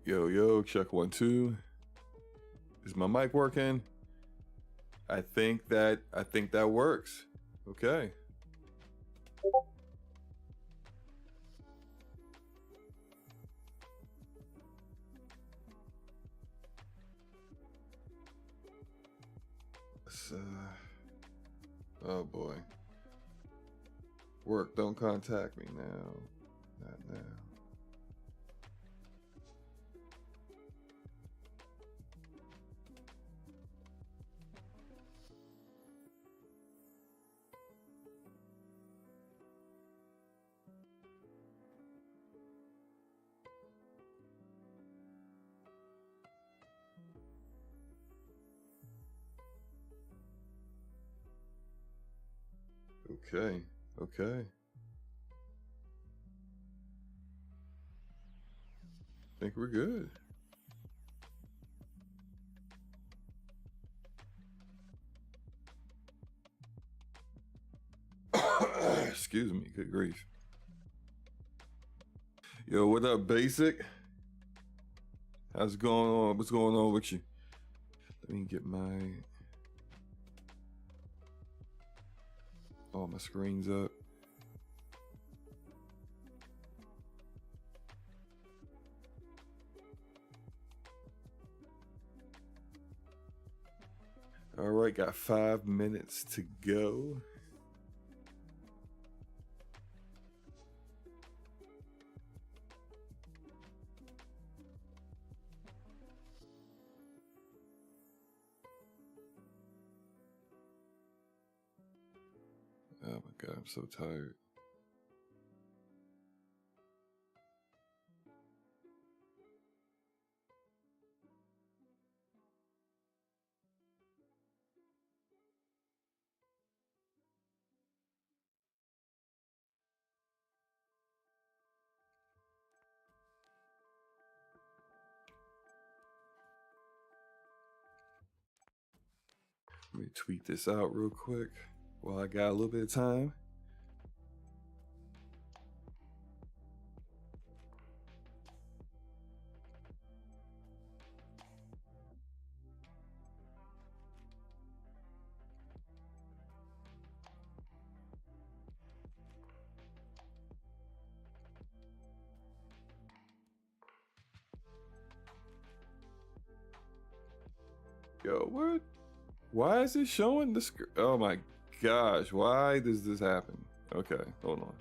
Yo, yo, check 1, 2. Is my mic working? I think that works. Okay. Oh boy. Work, don't contact me now. Not now. Okay, okay. I think we're good. Excuse me, good grief. Yo, what up, Basic? How's it going on? What's going on with you? Let me get my... Oh, my screen's up. All right, got 5 minutes to go. Oh my God, I'm so tired. Let me tweet this out real quick while I got a little bit of time. Yo, what? Why is it showing the screen? Oh my gosh, why does this happen? Okay, hold on.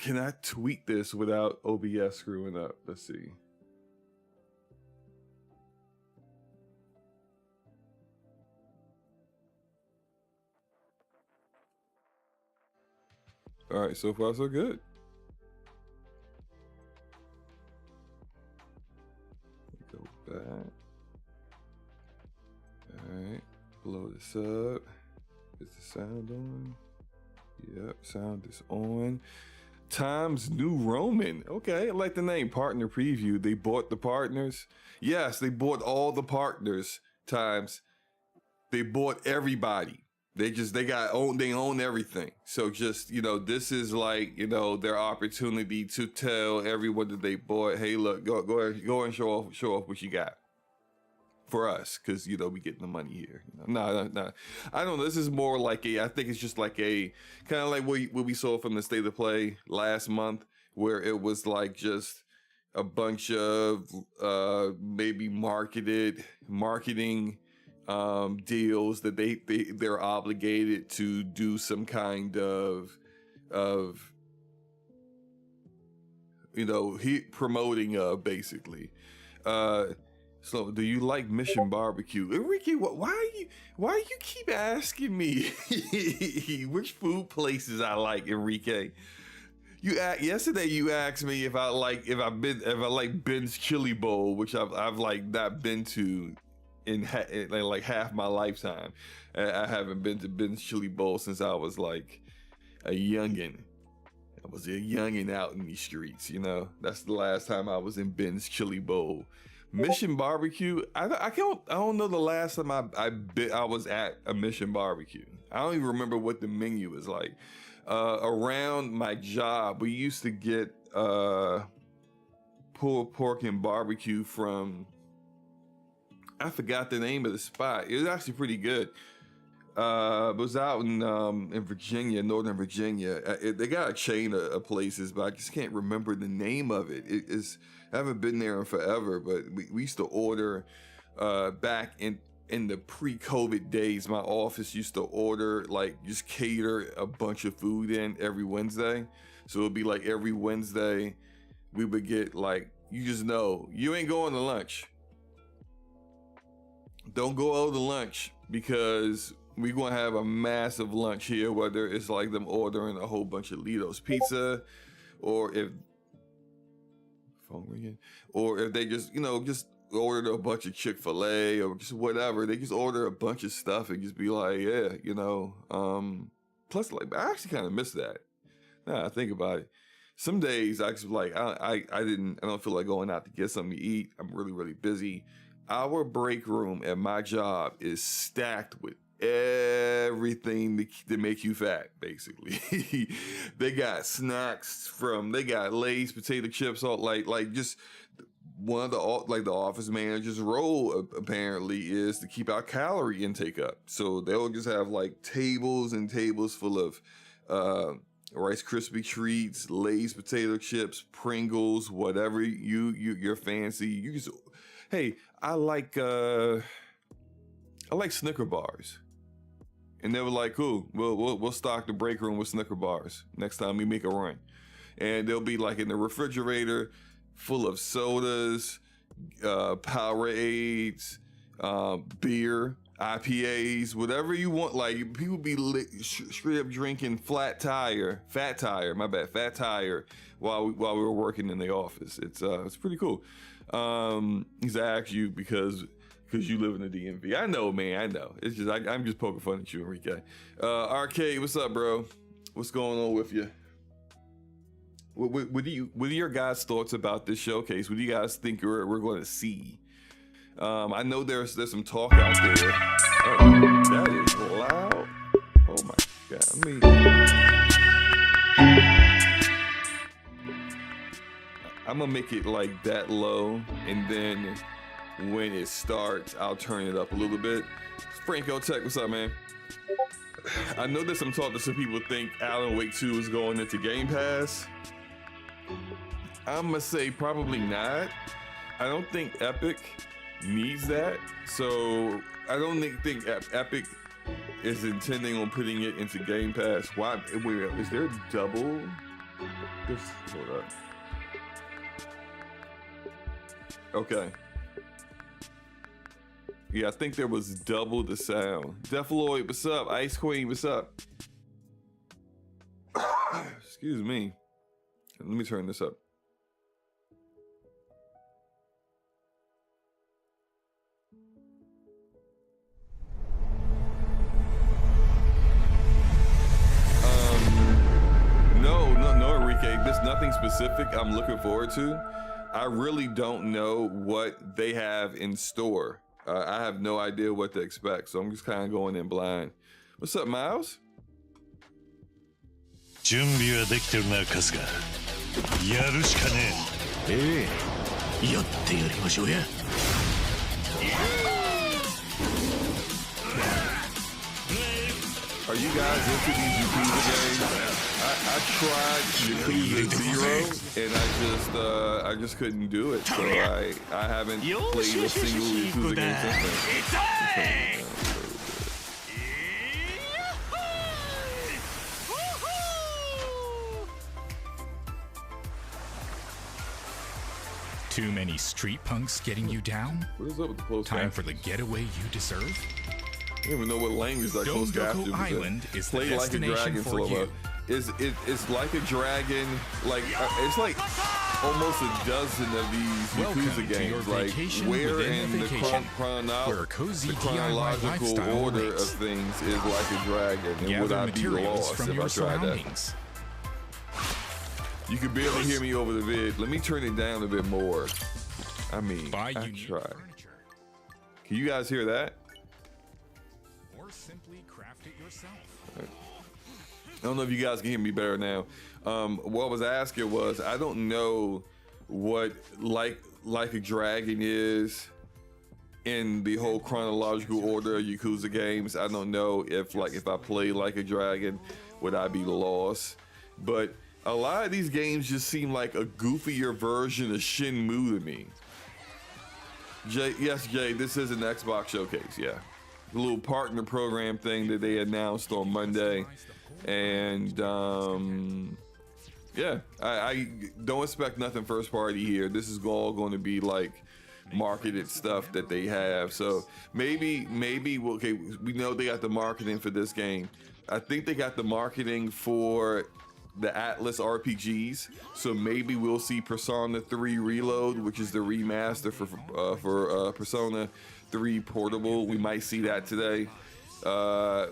Can I tweet this without OBS screwing up? Let's see. All right, so far so good. Go back. All right, blow this up. Is the sound on? Yep, sound is on. Times New Roman. Okay, I like the name. Partner preview. They bought the partners. Yes, they bought all the partners. Times. They bought everybody. They own everything. So just, this is like, their opportunity to tell everyone that they bought, hey, look, go and show off what you got for us, because we getting the money here. No. I don't know. This is more like I think it's just like a kind of like what we saw from the State of Play last month, where it was like just a bunch of maybe marketing deals that they're obligated to do some kind of promoting basically. So, do you like Mission Barbecue? Enrique, why you keep asking me which food places I like, Enrique? Yesterday you asked me if I like Ben's Chili Bowl, which I've like not been to in like half my lifetime. I haven't been to Ben's Chili Bowl since I was like a youngin'. I was a youngin' out in these streets, you know. That's the last time I was in Ben's Chili Bowl. Mission Barbecue. I don't know the last time I was at a Mission Barbecue. I don't even remember what the menu is like. Around my job, we used to get pulled pork and barbecue from, I forgot the name of the spot. It was actually pretty good. It was out in Virginia, Northern Virginia. They got a chain of places, but I just can't remember the name of it. I haven't been there in forever, but we used to order back in the pre-COVID days. My office used to order, like, just cater a bunch of food in every Wednesday. So it'd be like every Wednesday we would get, like, you just know you ain't going to lunch. Don't go out to lunch, because we're going to have a massive lunch here, whether it's like them ordering a whole bunch of Lido's pizza, or if they just, you know, just order a bunch of Chick-fil-A or just whatever. They just order a bunch of stuff and just be like, yeah, you know. Plus, like, I actually kind of miss that. Now I think about it. Some days I just like, I don't feel like going out to get something to eat. I'm really, really busy. Our break room at my job is stacked with everything to make you fat, basically. They got snacks they got Lay's potato chips, all like just one of the office managers' role apparently is to keep our calorie intake up. So they'll just have like tables and tables full of Rice Krispie treats, Lay's potato chips, Pringles, whatever you're fancy. You just, hey, I like Snicker bars. And they were like, cool, we'll stock the break room with Snicker bars next time we make a run. And they'll be like in the refrigerator full of sodas, Powerades, beer, IPAs, whatever you want. Like, people be straight up drinking fat tire while we were working in the office. It's pretty cool. He's asked you because you live in the DMV. I know, man. I know. It's just I'm just poking fun at you, Enrique. Arcade, what's up, bro? What's going on with you? What are your guys' thoughts about this showcase? What do you guys think we're going to see? I know there's some talk out there. Oh, that is loud. Oh my god. I'm gonna make it like that low, and then when it starts, I'll turn it up a little bit. Franco Tech, what's up, man? I know there's some talk that some people think Alan Wake 2 is going into Game Pass. I'm gonna say probably not. I don't think Epic needs that. So I don't think Epic is intending on putting it into Game Pass. Why? Wait, is there double? Hold up. Okay. Yeah, I think there was double the sound. Defloid, what's up? Ice Queen, what's up? Excuse me. Let me turn this up. No, Enrique. There's nothing specific I'm looking forward to. I really don't know what they have in store. I have no idea what to expect, so I'm just kind of going in blind. What's up, Miles? 準備はできてるな、春日。やるしかねえ。やってやりましょうや。Are you guys into these Yakuza games? I tried Yakuza 0 and I just couldn't do it. So I haven't played a single Yakuza game since then. Too many street punks getting you down? What is up with the closed Time captions? for the getaway you deserve? I don't even know what language that closed captions is. Island is the Play like a destination dragon, for SloMo. you. It's like a dragon, like it's like almost a dozen of these Welcome Yakuza to your games. Like, vacation where within a in the vacation, where a cozy the DIY chronological lifestyle order awaits. of things is Like a Dragon, and would Gather I be materials lost from if your I tried that? surroundings. You can barely hear me over the vid. Let me turn it down a bit more. I mean, Buy I unique tried. furniture, Can you guys hear that? or simply craft it yourself. I don't know if you guys can hear me better now. What I was asking was, I don't know what like a Dragon is in the whole chronological order of Yakuza games. I don't know if I play Like a Dragon, would I be lost? But a lot of these games just seem like a goofier version of Shenmue to me. Jay, yes, Jay, this is an Xbox showcase, yeah. The little partner program thing that they announced on Monday. And yeah, I don't expect nothing first party here. This is all going to be like marketed stuff that they have. So maybe okay, we know they got the marketing for this game. I think they got the marketing for the Atlas RPGs, so maybe we'll see Persona 3 Reload, which is the remaster for Persona 3 Portable. We might see that today.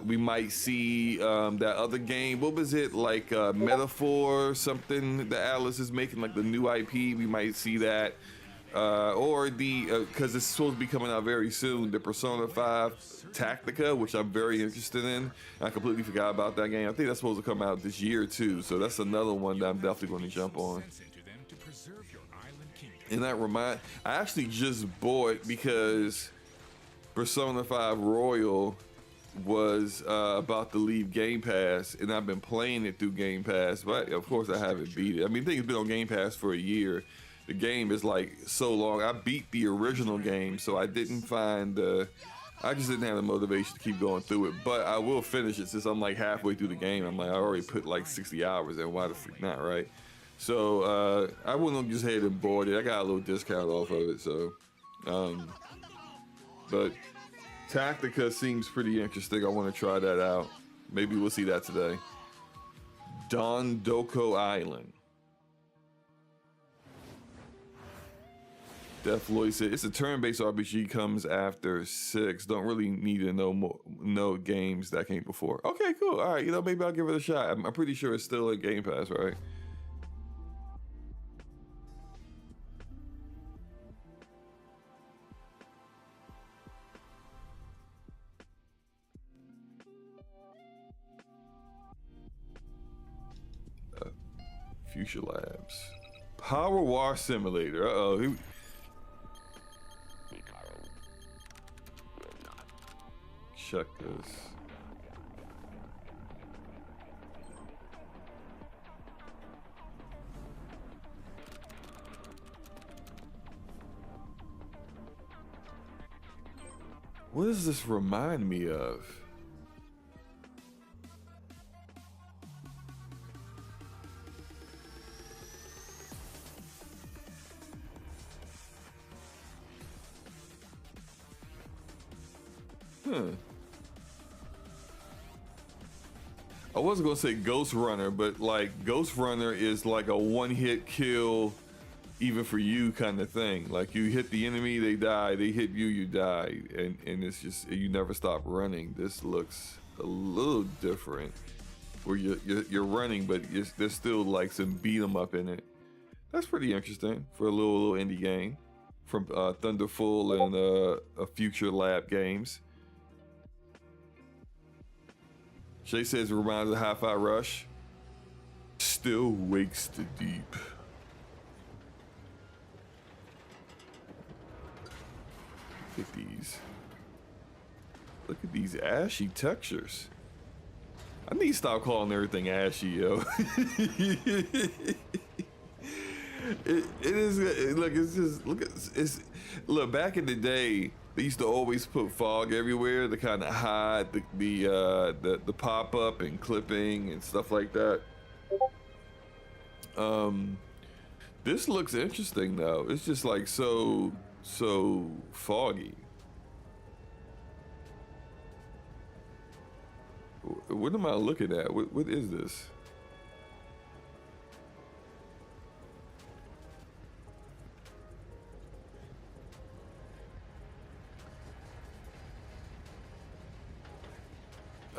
We might see that other game. What was it, like Metaphor something that Atlas is making, like the new IP? We might see that. Or the because it's supposed to be coming out very soon, the Persona 5 Tactica, which I'm very interested in. I completely forgot about that game. I think that's supposed to come out this year too, so that's another one that I'm definitely going to jump on. And I actually just bought, because Persona 5 Royal was about to leave Game Pass, and I've been playing it through Game Pass, but of course I haven't beat it. I mean, I think it's been on Game Pass for a year. The game is like so long. I beat the original game, so I didn't find I just didn't have the motivation to keep going through it. But I will finish it, since I'm like halfway through the game. I'm like, I already put like 60 hours in. Why the freak not, right? So I went on just ahead and bought it. I got a little discount off of it. So, but Tactica seems pretty interesting. I want to try that out. Maybe we'll see that today. Dondoko Island. Def Lloyd said, it's a turn-based RPG, comes after 6. Don't really need to know games that came before. Okay, cool. All right, maybe I'll give it a shot. I'm pretty sure it's still at Game Pass, right? Future Labs. Power Wash Simulator. Uh-oh. Check this. What does this remind me of? I wasn't gonna say Ghost Runner, but like Ghost Runner is like a one-hit kill, even for you kind of thing. Like you hit the enemy, they die. They hit you, you die, and it's just you never stop running. This looks a little different, where you're running, but there's still like some beat 'em up in it. That's pretty interesting for a little indie game from Thunderful and a Future Lab Games. Shay says it reminds of Hi-Fi Rush. Still wakes the deep. Look at these. Look at these ashy textures. I need to stop calling everything ashy, yo. It is. Look, it's just look. Back in the day, they used to always put fog everywhere to kind of hide the pop up and clipping and stuff like that. This looks interesting though. It's just like so foggy. What am I looking at? What is this?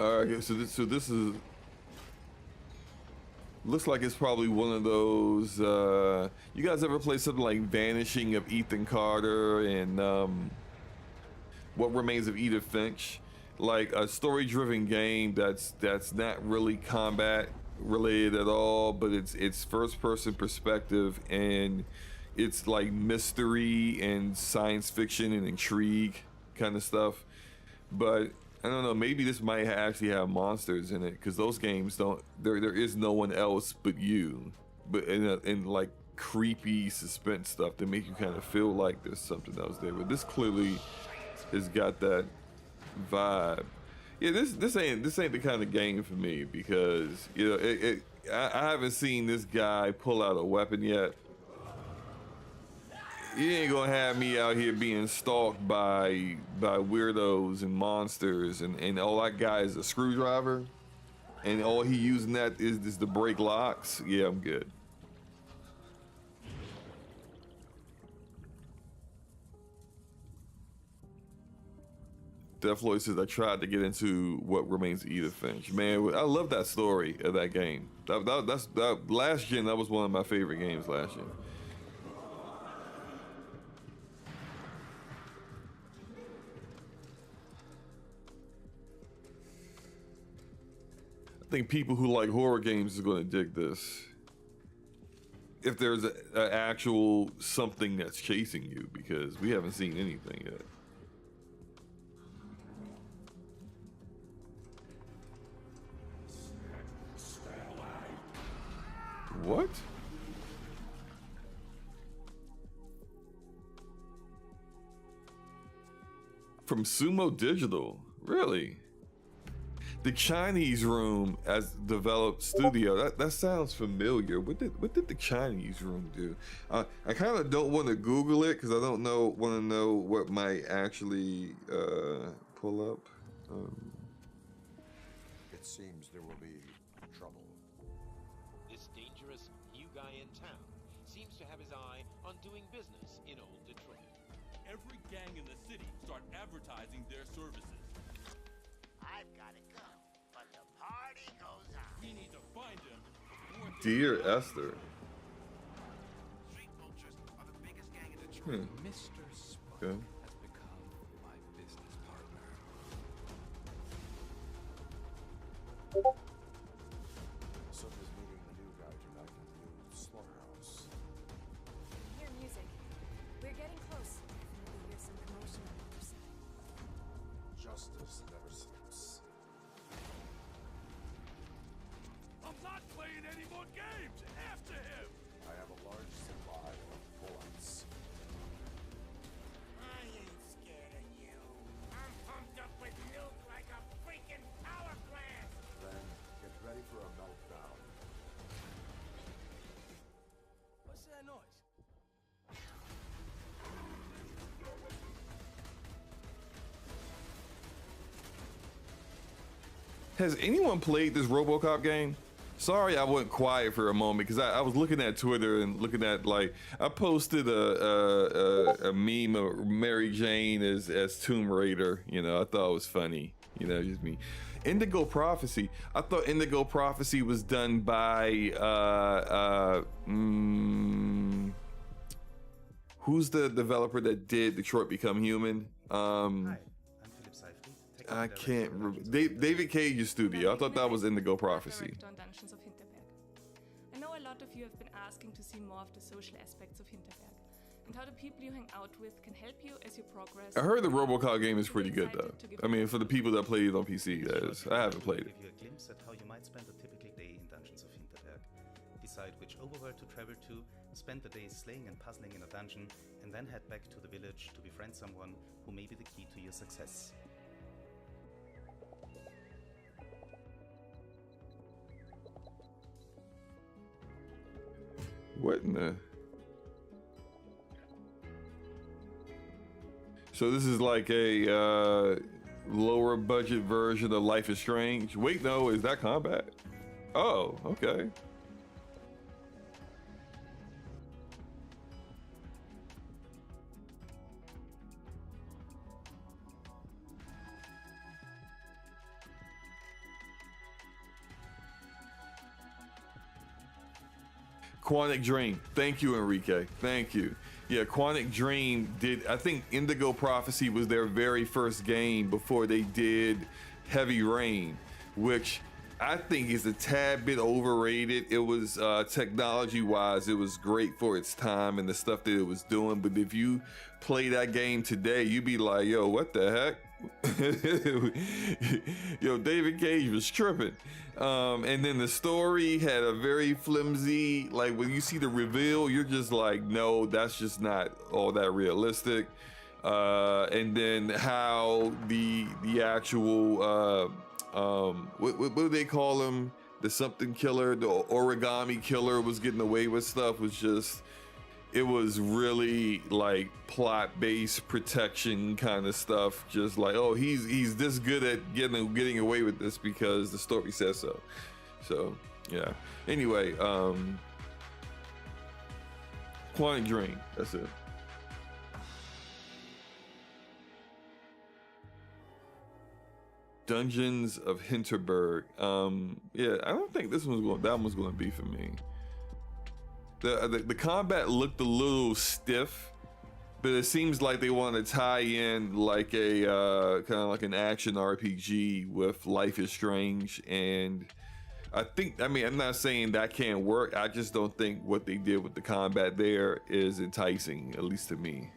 All right, so this is looks like it's probably one of those. You guys ever play something like Vanishing of Ethan Carter and What Remains of Edith Finch? Like a story-driven game that's not really combat related at all, but it's first-person perspective and it's like mystery and science fiction and intrigue kind of stuff. But I don't know, maybe this might actually have monsters in it, because those games don't, there is no one else but you, but in like creepy suspense stuff that make you kind of feel like there's something else there. But this clearly has got that vibe. Yeah, this ain't the kind of game for me, because you know I haven't seen this guy pull out a weapon yet. You ain't gonna have me out here being stalked by weirdos and monsters, and all that guy is a screwdriver, and all he using that is to break locks. Yeah, I'm good. Death Lloyd says I tried to get into What Remains of Edith Finch. Man, I love that story of that game. That last gen, that was one of my favorite games last gen. I think people who like horror games is going to dig this. If there's an actual something that's chasing you, because we haven't seen anything yet. What? From Sumo Digital, really? The Chinese Room as developed studio. That sounds familiar. What did the Chinese Room do? I kind of don't want to Google it because I don't want to know what might actually pull up. It seems there will be trouble. This dangerous new guy in town seems to have his eye on doing business in old Detroit. Every gang in the city start advertising their services. I've got to go, but the party goes on. We need to find him before Dear Esther. Street vultures are the biggest gang in Detroit. Mr. Spock Okay. has become my business partner. Sophie's meeting the new guy tonight in the new slaughterhouse. Hear music. We're getting close. Definitely hear some commotion on the other side. Justice never sleeps. I'm not playing any more games! After him! I have a large supply of bullets. I ain't scared of you. I'm pumped up with milk like a freaking power plant. Then get ready for a meltdown. What's that noise? Has anyone played this RoboCop game? Sorry, I went quiet for a moment because I was looking at Twitter and looking at, like, I posted a meme of Mary Jane as Tomb Raider. You know, I thought it was funny. You know, just me. Indigo Prophecy. I thought Indigo Prophecy was done by who's the developer that did Detroit Become Human? I can't remember. David Cage's studio. I thought that was Indigo Prophecy. On Dungeons of Hinterberg. I know a lot of you have been asking to see more of the social aspects of Hinterberg and how the people you hang out with can help you as you progress. I heard the RoboCop game is pretty good though. I mean, for the people that play it on PC, that is. I haven't played it. Give you a glimpse at how you might spend a typical day in Dungeons of Hinterberg. Decide which overworld to travel to, spend the day slaying and puzzling in a dungeon, and then head back to the village to befriend someone who may be the key to your success. What in the? So this is like a lower budget version of Life is Strange. Wait, no, is that combat? Oh, okay. Quantic Dream. Thank you, Enrique. Thank you. Yeah, Quantic Dream did, I think Indigo Prophecy was their very first game before they did Heavy Rain, which I think is a tad bit overrated. It was technology-wise, it was great for its time and the stuff that it was doing. But if you play that game today, you'd be like, yo, what the heck? Yo, David Cage was tripping. And then the story had a very flimsy, like when you see the reveal, you're just like, no, that's just not all that realistic. And then how the actual what do they call him? The something killer, the origami killer was getting away with stuff was just, it was really like plot-based protection kind of stuff. Just like, oh, he's this good at getting away with this because the story says so. So yeah. Anyway, Quantic Dream. That's it. Dungeons of Hinterberg. Yeah, I don't think that one was going to be for me. The combat looked a little stiff, but it seems like they want to tie in like a kind of like an action RPG with Life is Strange, and I mean, I'm not saying that can't work. I just don't think what they did with the combat there is enticing, at least to me.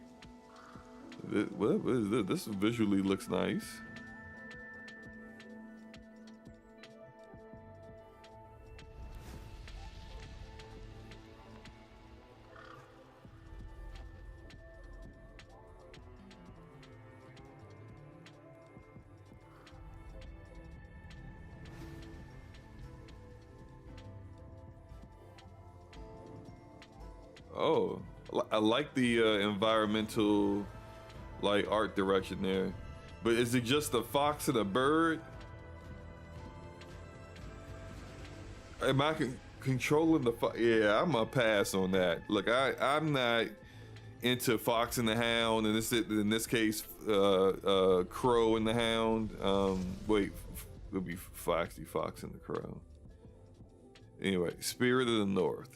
What is this? This visually looks nice. Oh, I like the environmental, like, art direction there. But is it just a fox and a bird? Am I controlling the fox? Yeah, I'm gonna pass on that. Look, I'm not into Fox and the Hound, and in this case, Crow and the Hound. Wait, it'll be Foxy Fox and the Crow. Anyway, Spirit of the North.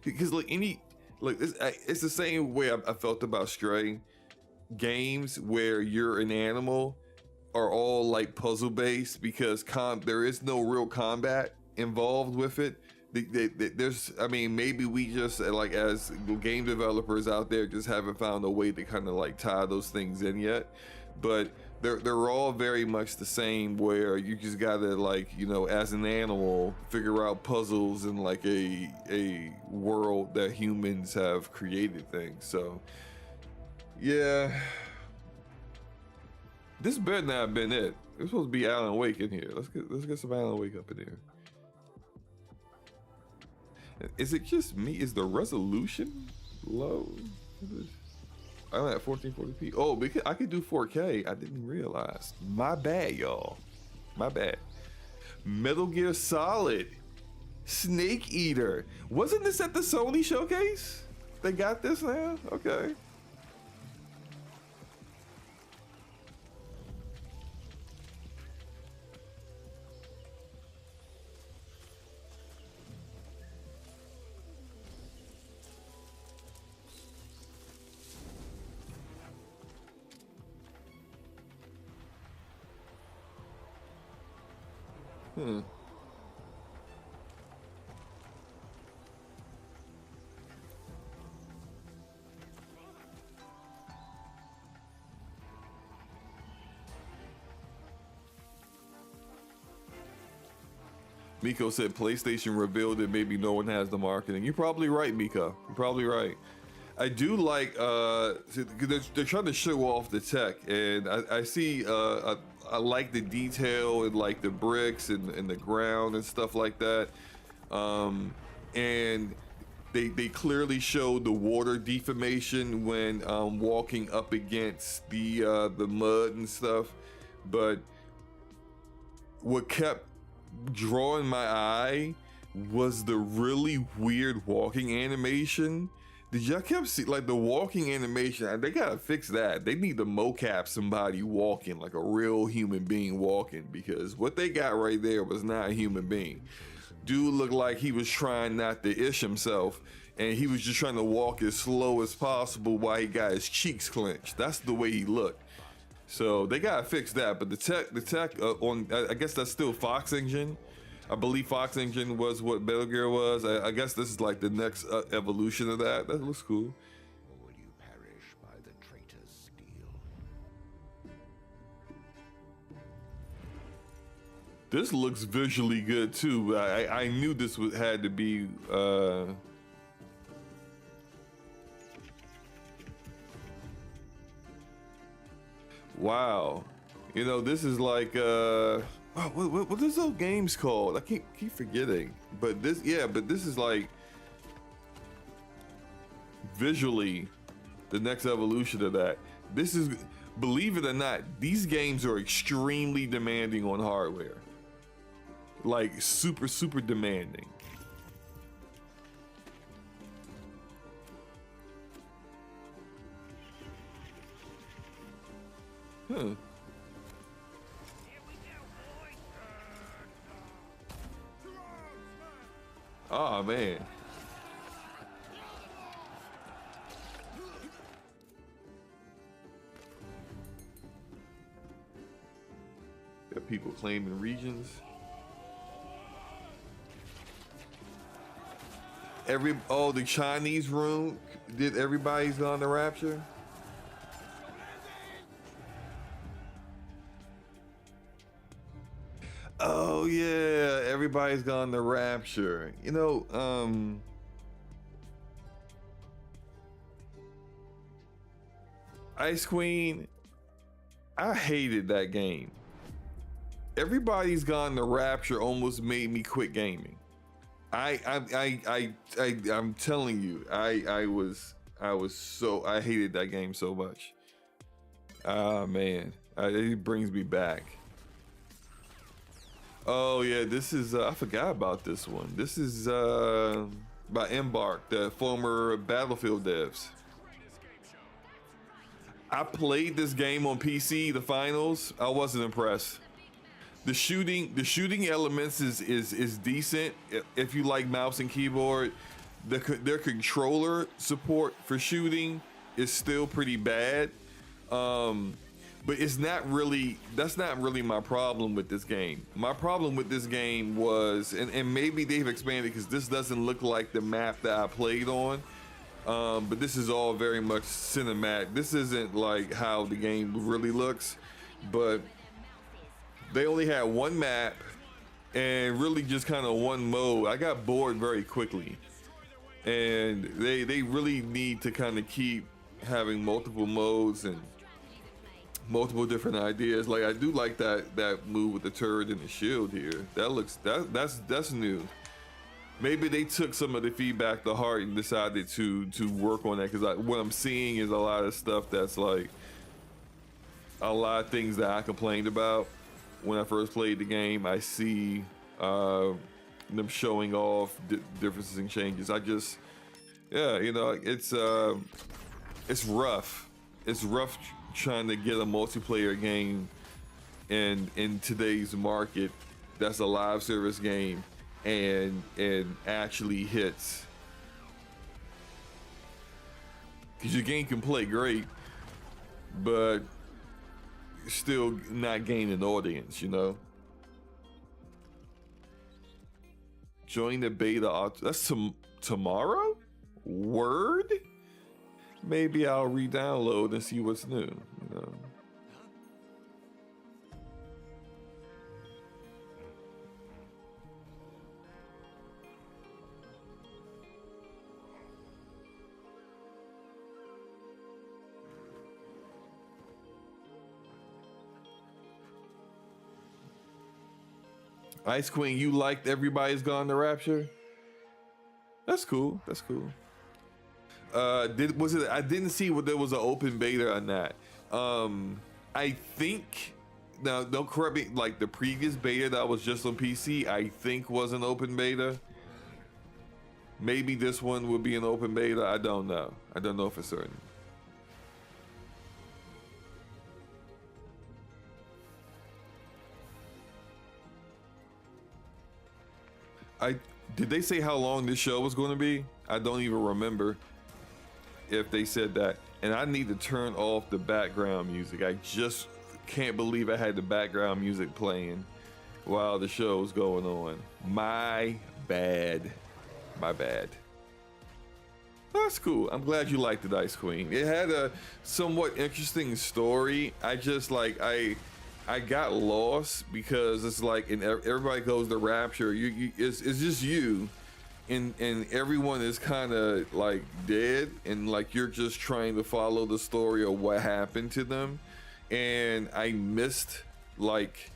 Because it's the same way I felt about Stray. Games where you're an animal are all like puzzle based because there is no real combat involved with it. There's, I mean, maybe we just like as game developers out there just haven't found a way to kind of like tie those things in yet. But they're all very much the same, where you just gotta, like, you know, as an animal, figure out puzzles in like a world that humans have created things. So yeah, this better not have been it. It's supposed to be Alan Wake in here. Let's get some Alan Wake up in here. Is it just me? Is the resolution low? I'm at 1440p. Oh, because I could do 4K. I didn't realize. My bad, y'all. My bad. Metal Gear Solid. Snake Eater. Wasn't this at the Sony showcase? They got this now? Okay. Miko said PlayStation revealed that maybe no one has the marketing. You're probably right, Miko. You're probably right. I do like, they're trying to show off the tech, and I see, I like the detail and like the bricks and the ground and stuff like that. And they clearly showed the water deformation when walking up against the mud and stuff. But what kept drawing my eye was the really weird walking animation. Did y'all kept see like the walking animation? They gotta fix that. They need to mocap somebody walking like a real human being walking, because what they got right there was not a human being. dude looked like he was trying not to ish himself, and he was just trying to walk as slow as possible while he got his cheeks clenched. That's the way he looked. So they gotta fix that. But the tech on, I guess that's still Fox Engine. I believe Fox Engine was what Metal Gear was. I guess this is like the next evolution of that. That looks cool. Or will you perish by the traitor's steel? This looks visually good too. I knew this had to be. Wow, you know, this is like what is those games called? I keep forgetting. But this, yeah, but this is like visually the next evolution of that. This is, believe it or not, these games are extremely demanding on hardware. Like super demanding. Huh. Oh man. Got people claiming regions. The Chinese room, did everybody's gone to Rapture? Oh yeah, everybody's gone to Rapture. You know, Ice Queen, I hated that game. Everybody's gone to Rapture almost made me quit gaming. I'm telling you, I hated that game so much. Ah man, it brings me back. Oh yeah, this is I forgot about this one. This is by Embark, the former Battlefield devs. I played this game on PC, the finals. I wasn't impressed. The shooting elements is decent if you like mouse and keyboard. Their controller support for shooting is still pretty bad. But it's not really, that's not really my problem with this game. My problem with this game was, and maybe they've expanded because this doesn't look like the map that I played on. But this is all very much cinematic. This isn't like how the game really looks, but they only had one map and really just kind of one mode. I got bored very quickly, and they really need to kind of keep having multiple modes and multiple different ideas. Like I do like that move with the turret and the shield here. That looks, that's new. Maybe they took some of the feedback to heart and decided to work on that, because what I'm seeing is a lot of stuff that's like a lot of things that I complained about when I first played the game. I see them showing off differences and changes. Yeah, you know, it's rough. It's rough trying to get a multiplayer game in today's market that's a live service game and actually hits. Because your game can play great, but still not gain an audience, you know? Join the beta. That's tomorrow? Word? Maybe I'll re-download and see what's new, you know? Ice Queen, you liked Everybody's Gone to Rapture? That's cool. That's cool. I didn't see what there was an open beta on that. I think, now don't correct me, like the previous beta that was just on PC, I think was an open beta. Maybe this one will be an open beta. I don't know. I don't know for certain. did they say how long this show was going to be? I don't even remember if they said that. And I need to turn off the background music. I just can't believe I had the background music playing while the show's going on. My bad. My bad. That's cool. I'm glad you liked it, Ice Queen. It had a somewhat interesting story. I just like I got lost because it's like, and everybody goes to Rapture. It's just you, and everyone is kind of like dead, and like you're just trying to follow the story of what happened to them. And I missed like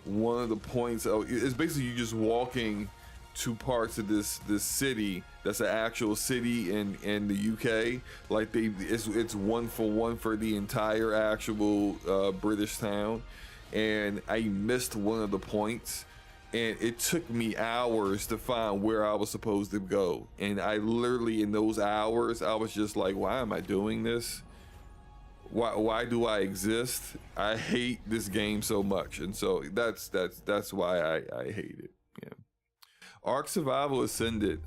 one of the points. It's basically you just walking to parts of this city that's an actual city in the UK. Like it's one for one for the entire actual British town. And I missed one of the points, and it took me hours to find where I was supposed to go. And I literally, in those hours, I was just like, why am I doing this? Why do I exist? I hate this game so much. And so that's why I hate it. Yeah. Ark Survival Ascended.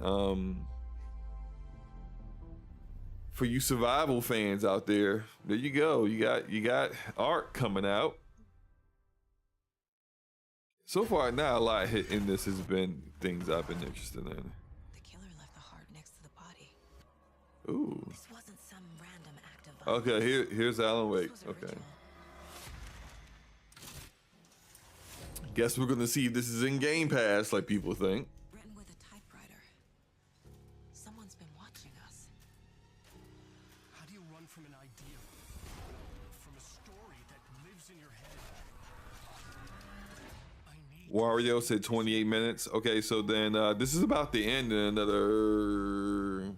For you survival fans out there, there you go. You got Ark coming out. So far, not a lot in this has been things I've been interested in. The killer left the heart next to the body. Ooh. This wasn't some random act of violence. Okay, here's Alan Wake. Okay. Guess we're gonna see if this is in Game Pass, like people think. Written with a typewriter. Someone's been watching us. How do you run from an idea? From a story that lives in your head? Wario said 28 minutes. Okay, so then this is about to end in another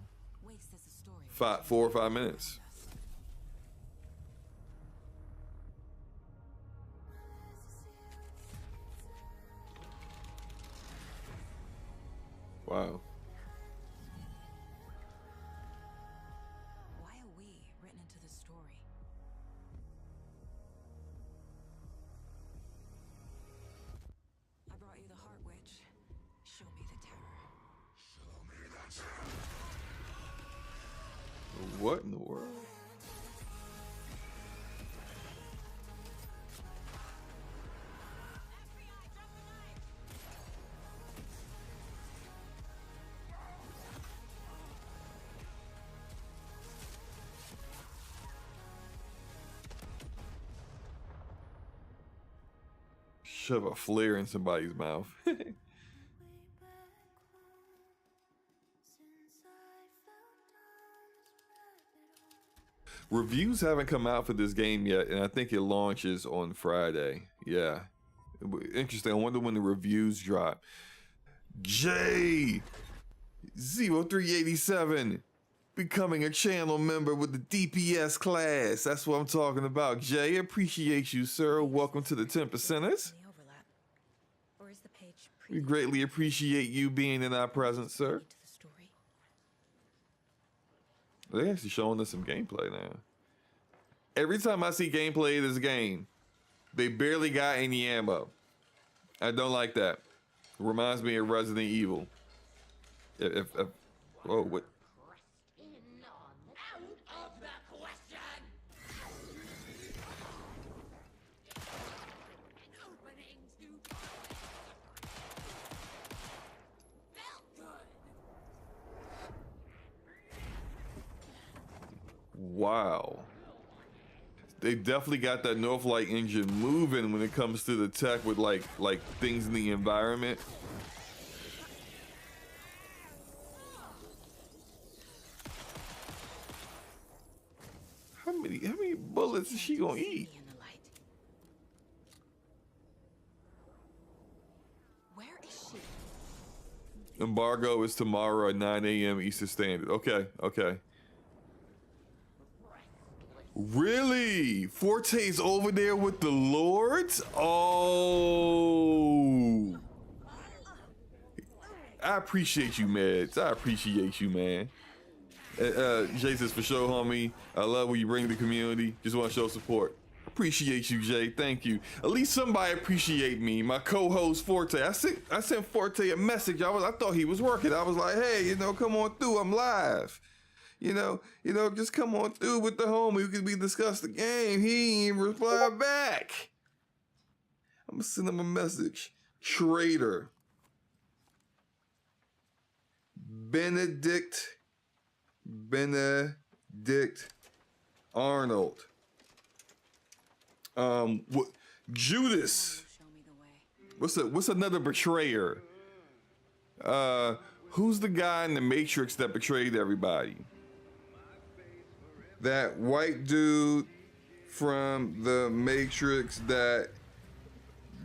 4 or 5 minutes. Wow. Why are we written into the story? I brought you the Heart Witch. Show me the terror. Show me the terror. What in the world? Shove a flare in somebody's mouth. Reviews haven't come out for this game yet, and I think it launches on Friday. Yeah. Interesting. I wonder when the reviews drop. J0387 becoming a channel member with the DPS class. That's what I'm talking about. Jay, appreciate you, sir. Welcome to the 10%ers. Or is the page We greatly appreciate you being in our presence, sir. They're actually showing us some gameplay now. Every time I see gameplay of this game, they barely got any ammo. I don't like that. It reminds me of Resident Evil. Whoa, what? Wow. They definitely got that Northlight engine moving when it comes to the tech with like things in the environment. How many bullets is she gonna eat? Where is she? Embargo is tomorrow at 9 a.m. Eastern Standard. Okay, okay. Really? Forte's over there with the Lords? Oh. I appreciate you, Meds. I appreciate you, man. Jay says, for sure, homie. I love when you bring the community. Just want to show support. Appreciate you, Jay. Thank you. At least somebody appreciate me. My co-host Forte. I sent Forte a message. I thought he was working. I was like, hey, come on through. I'm live. Just come on through with the homie. We could discuss the game. He ain't reply back. I'm gonna send him a message. Traitor. Benedict Arnold. Judas. What's another betrayer? Who's the guy in the Matrix that betrayed everybody? That white dude from the Matrix that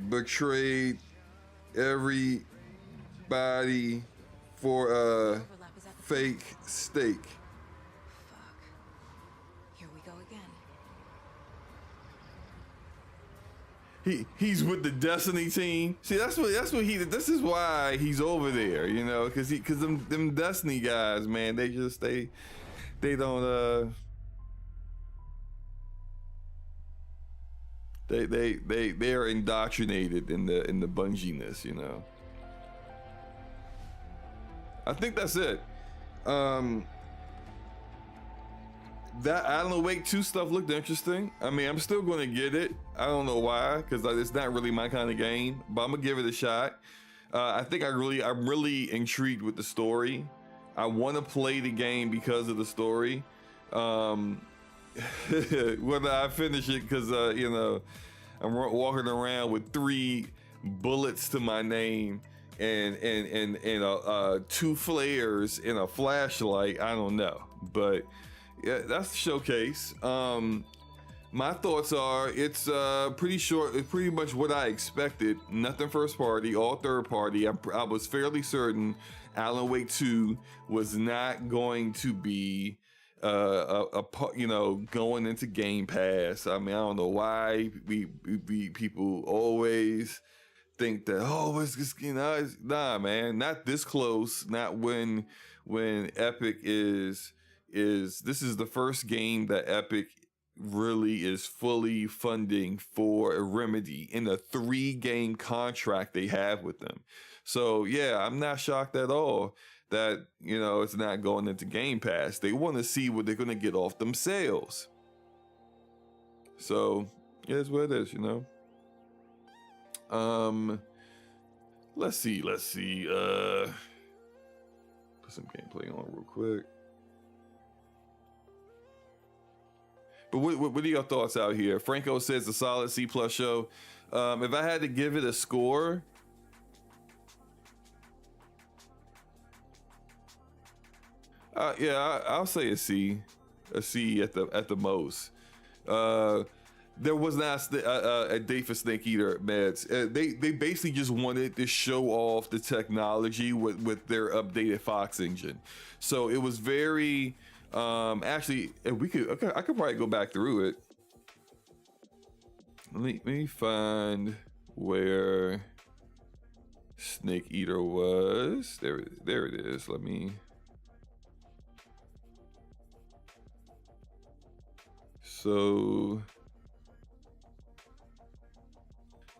betrayed everybody for a fake steak. Here we go again. He's with the Destiny team. See, this is why he's over there, because them Destiny guys, man, they don't they are indoctrinated in the Bungie-ness, I think that's it. That Alan Wake 2 stuff looked interesting. I mean, I'm still going to get it. I don't know why, because it's not really my kind of game, but I'm gonna give it a shot. I think I'm really intrigued with the story. I want to play the game because of the story. Whether I finish it, because I'm walking around with 3 bullets to my name and 2 flares and a flashlight. I don't know, but yeah, that's the showcase. My thoughts are it's pretty short. It's pretty much what I expected. Nothing first party, all third party. I was fairly certain Alan Wake 2 was not going to be going into Game Pass. I mean, I don't know why we people always think that, it's just, nah, man, not this close. Not when Epic is this is the first game that Epic really is fully funding for a Remedy in a 3-game contract they have with them. So yeah, I'm not shocked at all that it's not going into Game Pass. They want to see what they're going to get off themselves. So it's what it is, Let's see. Put some gameplay on real quick. But what are your thoughts out here? Franco says a solid C+ show. If I had to give it a score, I'll say a C at the most. There was not a day for Snake Eater meds. They basically just wanted to show off the technology with their updated Fox engine. So it was very. Actually, if I could probably go back through it. Let me find where Snake Eater was. There it is. Let me. So,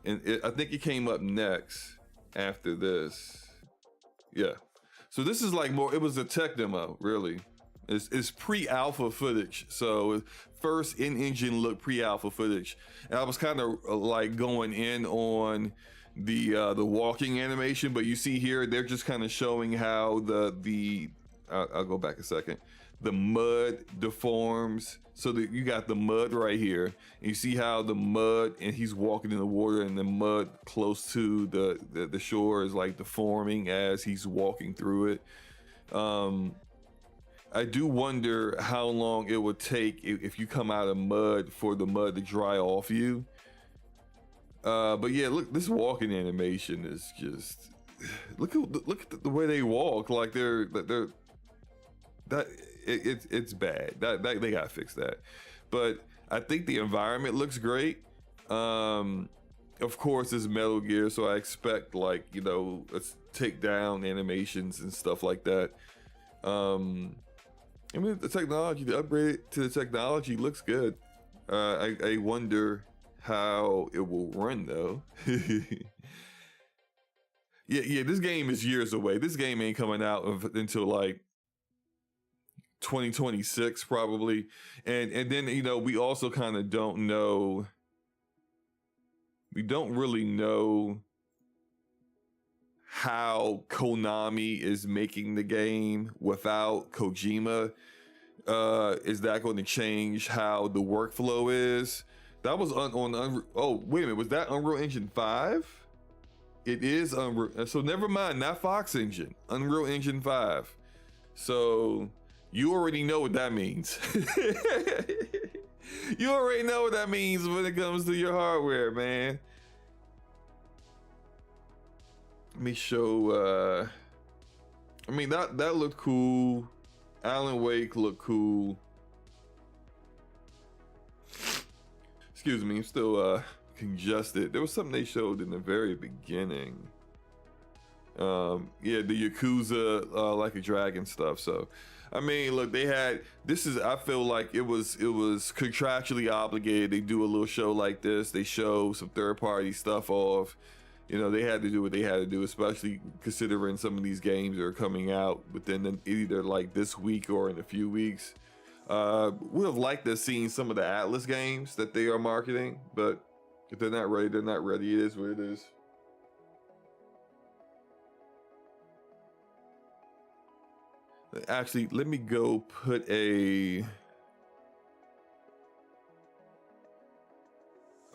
I think it came up next after this. Yeah. So this is like more. It was a tech demo, really. It's pre-alpha footage, so first in-engine look pre-alpha footage, and I was kind of like going in on the walking animation, but you see here they're just kind of showing how I'll go back a second. The mud deforms, so that you got the mud right here, and you see how the mud, and he's walking in the water, and the mud close to the shore is like deforming as he's walking through it. I do wonder how long it would take if you come out of mud for the mud to dry off you. But yeah, look, this walking animation is just look at the way they walk. Like it's bad. That they gotta fix that. But I think the environment looks great. Of course, it's Metal Gear, so I expect let's take down animations and stuff like that. I mean, the upgrade to the technology looks good. I wonder how it will run though. Yeah, this game is years away. This game ain't coming out until like 2026 probably. And then, you know, we also kind of don't know. We don't really know how Konami is making the game without Kojima. Is that going to change how the workflow is? That was oh, wait a minute. Was that Unreal Engine 5? It is Unreal. So never mind, not Fox Engine. Unreal Engine 5. So you already know what that means. You already know what that means when it comes to your hardware, man. Let me show. I mean, that looked cool. Alan Wake looked cool. Excuse me, I'm still congested. There was something they showed in the very beginning. Yeah, the Yakuza Like a Dragon stuff. So, I mean, look, they had this is. I feel like it was contractually obligated. They do a little show like this. They show some third-party stuff off. You know, they had to do what they had to do, especially considering some of these games are coming out within either like this week or in a few weeks. Would have liked to have seen some of the Atlas games that they are marketing, but if they're not ready, they're not ready. It is what it is. Actually, let me go put a...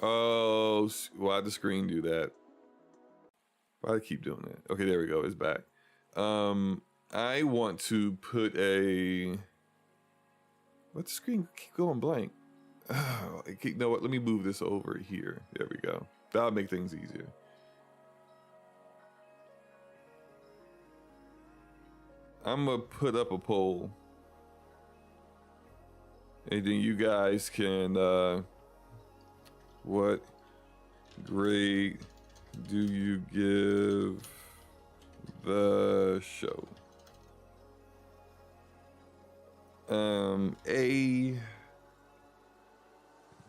Oh, why'd the screen do that? Why'd I keep doing that? Okay, there we go. It's back. I want to put a... Let the screen keep going blank? Oh, you know what? Let me move this over here. There we go. That'll make things easier. I'm gonna put up a poll, and then you guys can. What grade do you give the show? A,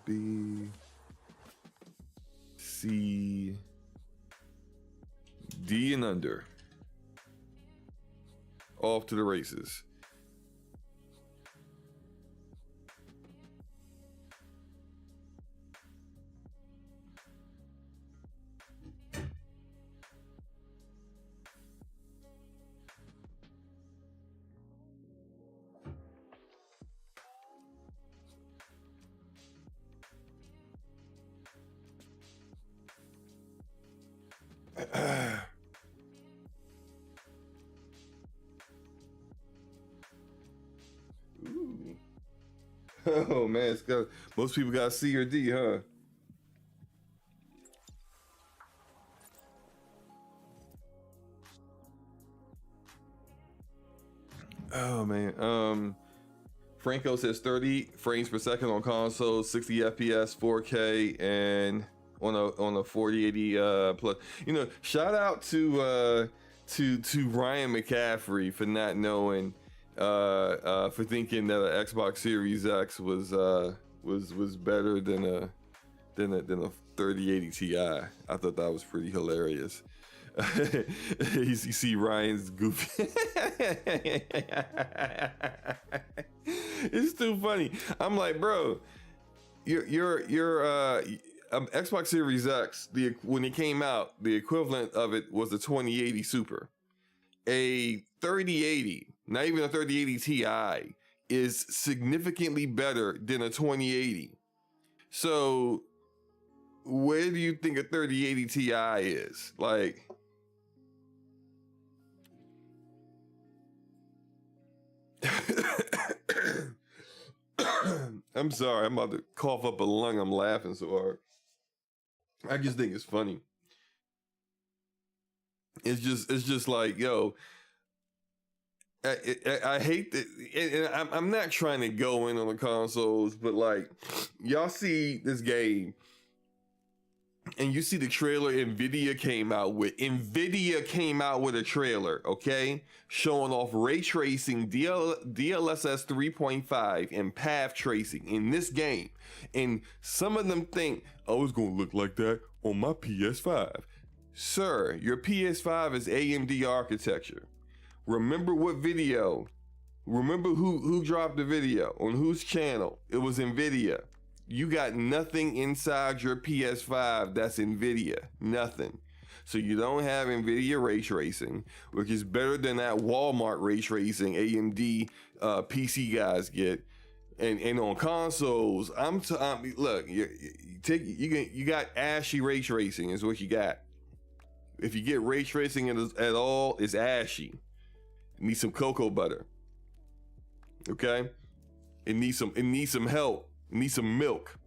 B, C, D, and under. Off to the races. Ooh. Oh man, it's got most people got C or D, huh? Oh man. Franco says 30 frames per second on console, 60 FPS, 4K, and on a 4080 plus. You know, shout out to Ryan McCaffrey for not knowing, for thinking that an Xbox Series X was better than a 3080 Ti. I thought that was pretty hilarious. You see Ryan's goofy. It's too funny. I'm like, bro, your Xbox Series X, when it came out, the equivalent of it was the 2080 Super. A 3080, not even a 3080 Ti, is significantly better than a 2080. So where do you think a 3080 Ti is? Like, I'm sorry, I'm about to cough up a lung. I'm laughing so hard. I just think it's funny. It's just like, yo, I hate that, and I'm not trying to go in on the consoles, but like, y'all see this game, and you see the trailer Nvidia came out with. Nvidia came out with a trailer, okay? Showing off ray tracing, DLSS 3.5, and path tracing in this game. And some of them think, oh, it's gonna look like that on my PS5. Sir, your PS5 is AMD architecture. Remember what video? Remember who dropped the video? On whose channel? It was Nvidia. You got nothing inside your PS5 that's Nvidia. Nothing. So you don't have Nvidia ray tracing, which is better than that Walmart ray tracing AMD PC guys get. And on consoles, look, you got ashy ray tracing is what you got. If you get ray tracing at all, it's ashy. It needs some cocoa butter. Okay? It needs some help. It needs some milk.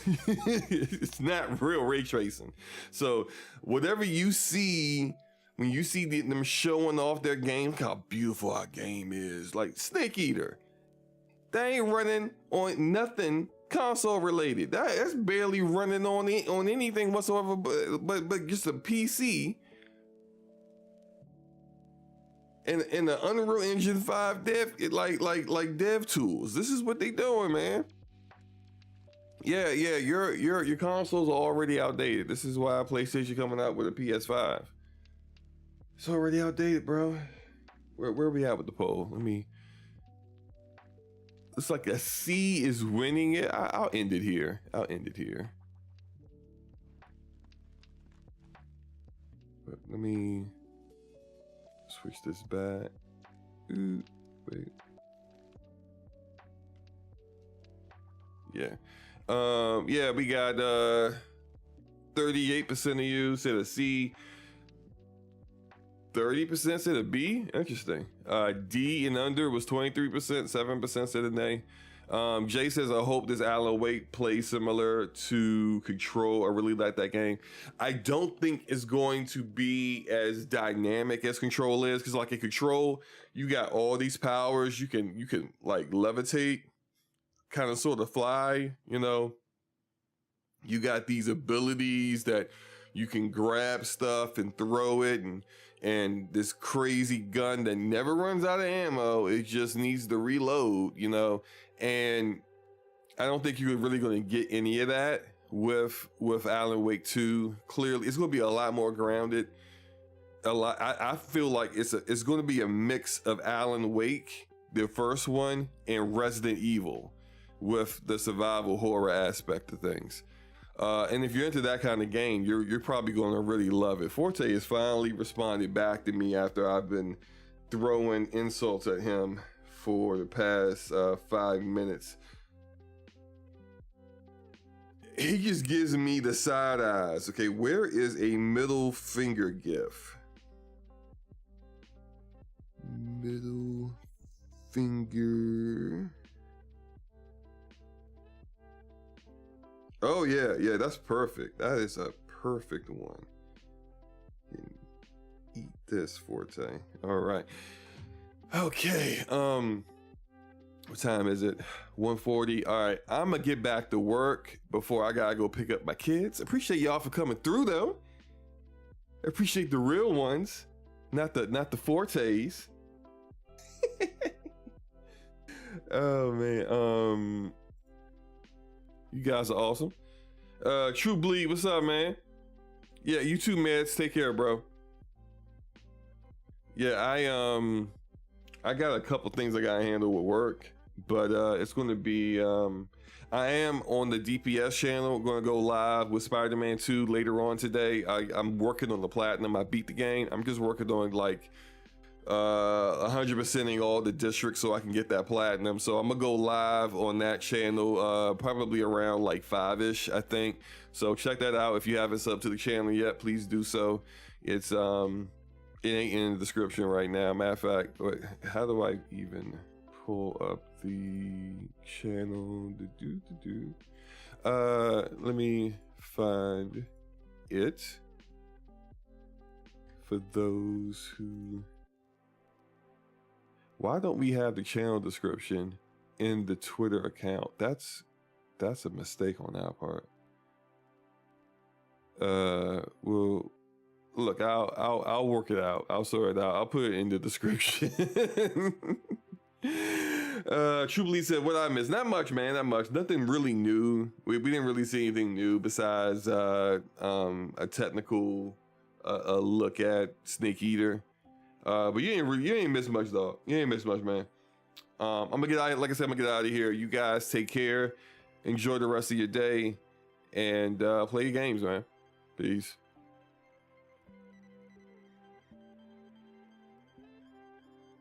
It's not real ray tracing. So whatever you see, when you see them showing off their game, look how beautiful our game is. Like Snake Eater. They ain't running on nothing console related. That's barely running on anything whatsoever but just a PC. And the Unreal Engine 5 like dev tools. This is what they doing, man. Yeah, your consoles are already outdated. This is why PlayStation coming out with a PS5. It's already outdated, bro. Where we at with the poll? It's like a C is winning it. I'll end it here. But let me switch this back. Ooh, wait. Yeah. Yeah, we got 38% of you said a C. 30% said a B. Interesting. D and under was 23%. 7% said a nay. Jay says, I hope this Alan Wake plays similar to Control. I really like that game. I don't think it's going to be as dynamic as Control is, because like in Control, you got all these powers. You can like levitate, kind of sort of fly, you know. You got these abilities that you can grab stuff and throw it, and this crazy gun that never runs out of ammo. It just needs to reload, you know. And I don't think you're really going to get any of that with Alan Wake 2. Clearly, it's going to be a lot more grounded. I feel like it's going to be a mix of Alan Wake, the first one, and Resident Evil, with the survival horror aspect of things. And if you're into that kind of game, you're probably going to really love it. Forte has finally responded back to me after I've been throwing insults at him for the past 5 minutes. He just gives me the side eyes. Okay, where is a middle finger gif? Middle finger. Oh yeah, that's perfect. That is a perfect one. Eat this, Forte. All right. Okay. What time is it? 1:40. All right. I'm gonna get back to work before I gotta go pick up my kids. Appreciate y'all for coming through though. Appreciate the real ones, not the Fortes. Oh man. You guys are awesome. True Bleed, what's up, man? Yeah, you too, Meds. Take care, bro. Yeah, I got a couple things I gotta handle with work, but it's gonna be I am on the DPS channel, gonna go live with Spider-Man 2 later on today. I'm working on the platinum. I beat the game. I'm just working on like 100%ing all the districts so I can get that platinum. So I'm gonna go live on that channel probably around like 5ish, I think. So check that out. If you haven't subbed to the channel yet, please do so. It's it ain't in the description right now. Matter of fact, wait, how do I even pull up the channel? Let me find it for those who. Why don't we have the channel description in the Twitter account? That's a mistake on our part. Well, look, I'll work it out. I'll sort it out. I'll put it in the description. True Belief said, what I missed? Not much, man. Not much. Nothing really new. We didn't really see anything new besides a technical look at Snake Eater. But you ain't missed much, though. You ain't missed much, man. I'm gonna get out. Like I said, I'm gonna get out of here. You guys take care. Enjoy the rest of your day, and play your games, man. Peace.